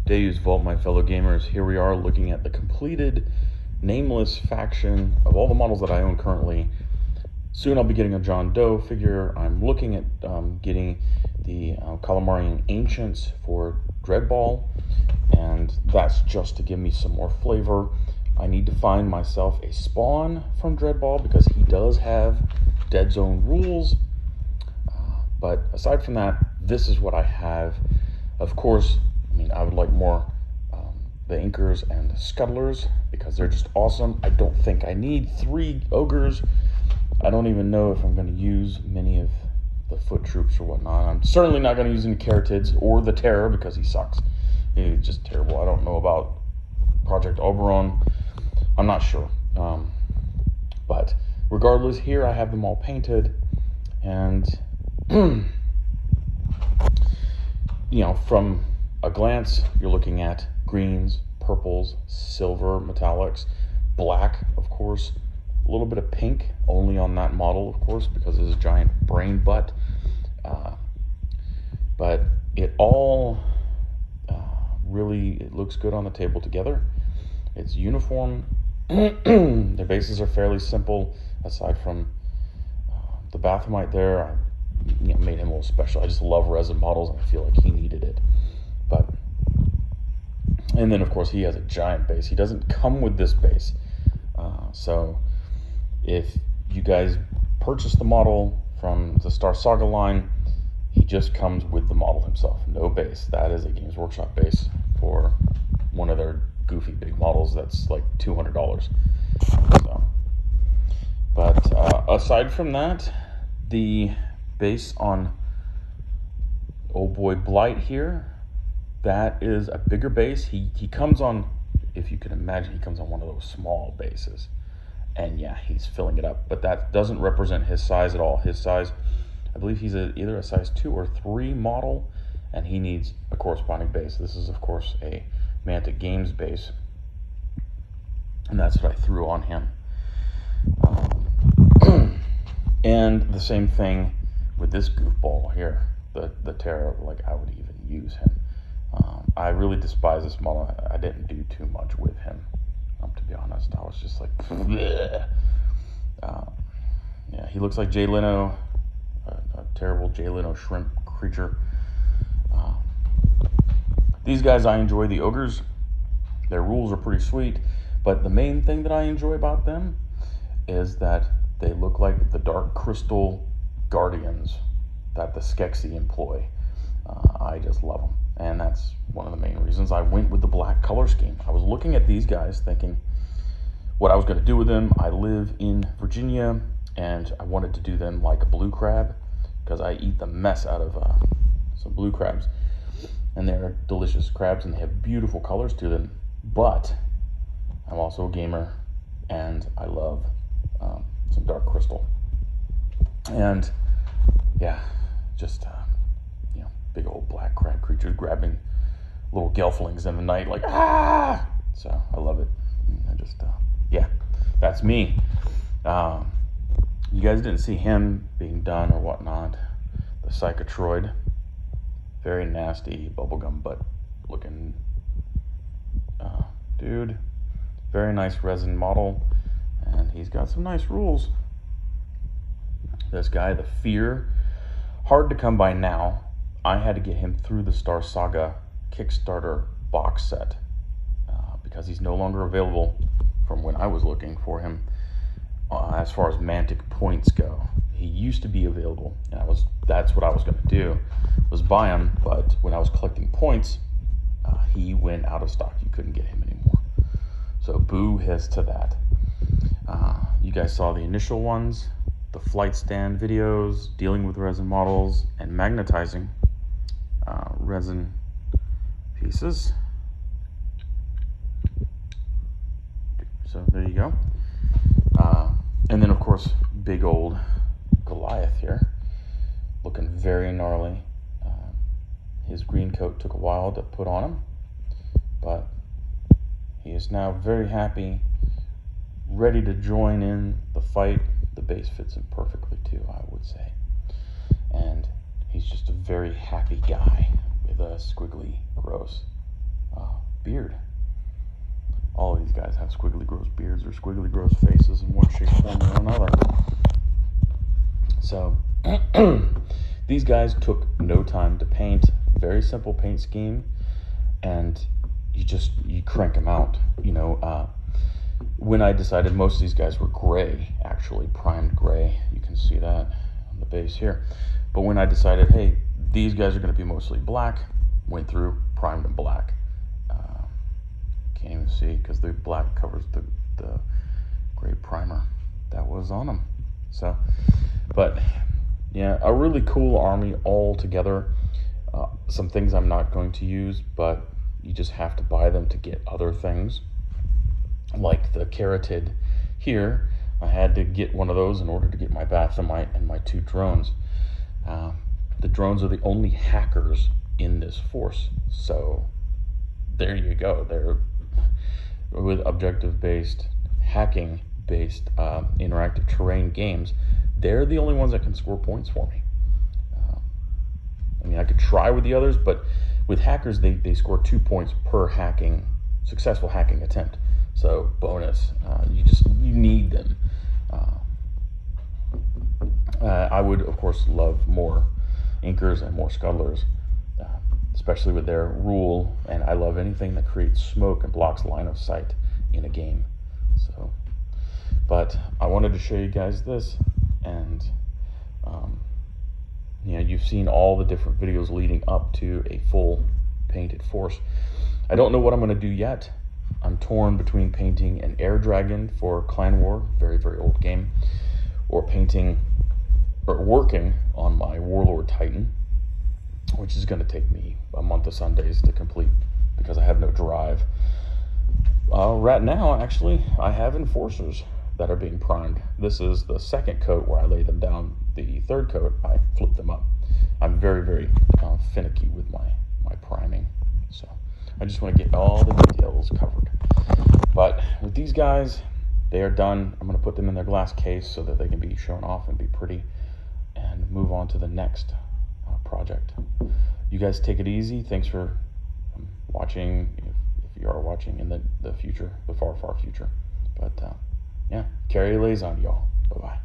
Deadzone Vault, my fellow gamers. Here we are looking at the completed Nameless faction of all the models that I own currently. Soon I'll be getting a John Doe figure. I'm looking at getting the Calamarian Ancients for Dreadball, and that's just to give me some more flavor. I need to find myself a spawn from Dreadball because he does have Deadzone rules. But aside from that, this is what I have. Of course, I would like more the Inkers and Scuttlers because they're just awesome. I don't think I need 3 Ogres. I don't even know if I'm going to use many of the foot troops or whatnot. I'm certainly not going to use any Caratids or the Terror because he sucks. He's just terrible. I don't know about Project Oberon. I'm not sure. But regardless, here I have them all painted, and from a glance, you're looking at greens, purples, silver, metallics, black, of course, a little bit of pink, only on that model, of course, because of his giant brain butt. But it all it looks good on the table together. It's uniform. The bases are fairly simple, aside from the Bathomite there. I made him a little special. I just love resin models, and I feel like he needed it. And then of course he has a giant base. He doesn't come with this base, so if you guys purchase the model from the Star Saga line, he just comes with the model himself, no base. That is a Games Workshop base for one of their goofy big models that's like $200. So, but aside from that, the base on old boy Blight here, that is a bigger base. He comes on, if you can imagine, he comes on one of those small bases, and yeah, he's filling it up, but that doesn't represent his size at all. His size, I believe he's either a size 2 or 3 model, and he needs a corresponding base. This is of course a Mantic Games base, and that's what I threw on him. And the same thing with this goofball here, the Terror. Like, I would even use him. I really despise this model. I didn't do too much with him, to be honest. I was just like, yeah, he looks like Jay Leno, a terrible Jay Leno shrimp creature. These guys, I enjoy the Ogres. Their rules are pretty sweet, but the main thing that I enjoy about them is that they look like the Dark Crystal Guardians that the Skeksis employ. I just love them, and that's one of the main reasons I went with the black color scheme. I was looking at these guys thinking what I was going to do with them. I live in Virginia, and I wanted to do them like a blue crab because I eat the mess out of some blue crabs, and they're delicious crabs, and they have beautiful colors to them. But I'm also a gamer, and I love some Dark Crystal, and yeah, just big old black crab creatures grabbing little gelflings in the night, like, ah! So I love it. I just yeah, that's me. You guys didn't see him being done or whatnot. The Psychotroid, very nasty bubblegum butt looking dude. Very nice resin model, and he's got some nice rules. This guy, the Fear, hard to come by now. I had to get him through the Star Saga Kickstarter box set because he's no longer available from when I was looking for him as far as Mantic points go. He used to be available, and that's what I was going to do, was buy him, but when I was collecting points, he went out of stock. You couldn't get him anymore. So boo hiss to that. You guys saw the initial ones, the flight stand videos, dealing with resin models, and magnetizing resin pieces. So there you go. And then of course, big old Goliath here, looking very gnarly. His green coat took a while to put on him, but he is now very happy, ready to join in the fight. The base fits him perfectly too, I would say. And he's just a very happy guy with a squiggly, gross beard. All of these guys have squiggly gross beards or squiggly gross faces in one shape, form, or another. So these guys took no time to paint. Very simple paint scheme, and you crank them out. When I decided, most of these guys were gray, actually primed gray. You can see that on the base here. But when I decided, hey, these guys are going to be mostly black, went through, primed them black. Can't even see because the black covers the gray primer that was on them. So, but yeah, a really cool army all together. Some things I'm not going to use, but you just have to buy them to get other things. Like the carotid here, I had to get one of those in order to get my Bathamite and my 2 drones. The drones are the only hackers in this force, so there you go. They're with objective-based, hacking-based, interactive terrain games. They're the only ones that can score points for me. I mean, I could try with the others, but with hackers, they score 2 points per successful hacking attempt. So bonus, you need them. I would, of course, love more inkers and more scuttlers, especially with their rule. And I love anything that creates smoke and blocks line of sight in a game. So, but I wanted to show you guys this, and you've seen all the different videos leading up to a full painted force. I don't know what I'm going to do yet. I'm torn between painting an air dragon for Clan War, very, very old game, or working on my Warlord Titan, which is going to take me a month of Sundays to complete because I have no drive. Right now, actually, I have Enforcers that are being primed. This is the second coat where I lay them down. The third coat, I flip them up. I'm very, very finicky with my priming, so I just want to get all the details covered. But with these guys, they are done. I'm going to put them in their glass case so that they can be shown off and be pretty, and move on to the next project. You guys take it easy. Thanks for watching, if you are watching in the future, the far, far future. But yeah, carry lays on, y'all. Bye-bye.